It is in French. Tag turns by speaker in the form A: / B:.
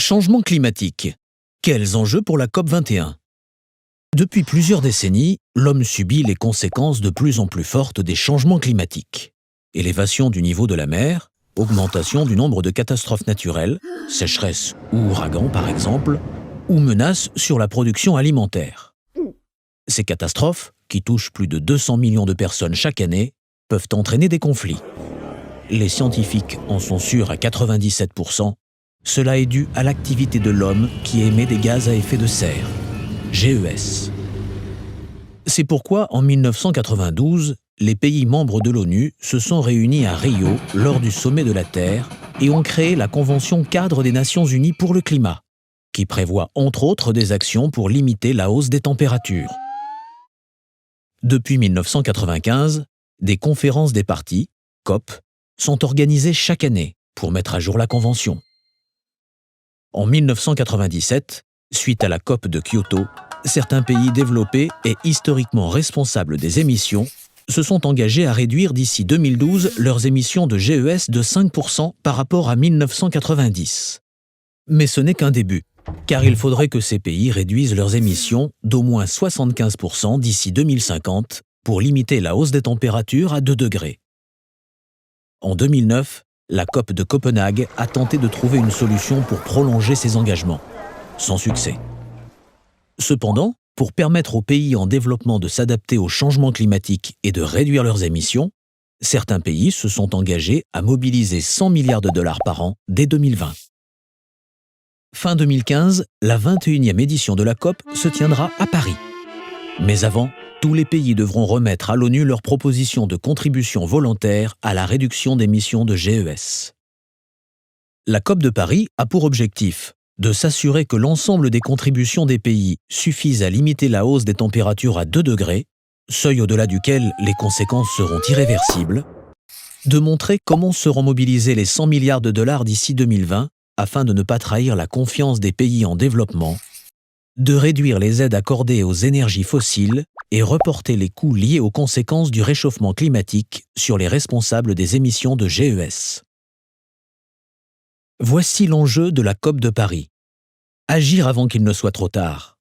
A: Changement climatique. Quels enjeux pour la COP 21? Depuis plusieurs décennies, l'homme subit les conséquences de plus en plus fortes des changements climatiques. Élévation du niveau de la mer, augmentation du nombre de catastrophes naturelles, sécheresse ou ouragans par exemple, ou menaces sur la production alimentaire. Ces catastrophes, qui touchent plus de 200 millions de personnes chaque année, peuvent entraîner des conflits. Les scientifiques en sont sûrs à 97%. Cela est dû à l'activité de l'homme qui émet des gaz à effet de serre, GES. C'est pourquoi, en 1992, les pays membres de l'ONU se sont réunis à Rio lors du sommet de la Terre et ont créé la Convention cadre des Nations Unies pour le climat, qui prévoit entre autres des actions pour limiter la hausse des températures. Depuis 1995, des conférences des parties, COP, sont organisées chaque année pour mettre à jour la Convention. En 1997, suite à la COP de Kyoto, certains pays développés et historiquement responsables des émissions se sont engagés à réduire d'ici 2012 leurs émissions de GES de 5% par rapport à 1990. Mais ce n'est qu'un début, car il faudrait que ces pays réduisent leurs émissions d'au moins 75% d'ici 2050 pour limiter la hausse des températures à 2 degrés. En 2009, la COP de Copenhague a tenté de trouver une solution pour prolonger ces engagements, sans succès. Cependant, pour permettre aux pays en développement de s'adapter au changement climatique et de réduire leurs émissions, certains pays se sont engagés à mobiliser 100 milliards de dollars par an dès 2020. Fin 2015, la 21e édition de la COP se tiendra à Paris. Mais avant, tous les pays devront remettre à l'ONU leurs propositions de contribution volontaire à la réduction d'émissions de GES. La COP de Paris a pour objectif de s'assurer que l'ensemble des contributions des pays suffisent à limiter la hausse des températures à 2 degrés, seuil au-delà duquel les conséquences seront irréversibles, de montrer comment seront mobilisés les 100 milliards de dollars d'ici 2020 afin de ne pas trahir la confiance des pays en développement, de réduire les aides accordées aux énergies fossiles et reporter les coûts liés aux conséquences du réchauffement climatique sur les responsables des émissions de GES. Voici l'enjeu de la COP de Paris. Agir avant qu'il ne soit trop tard.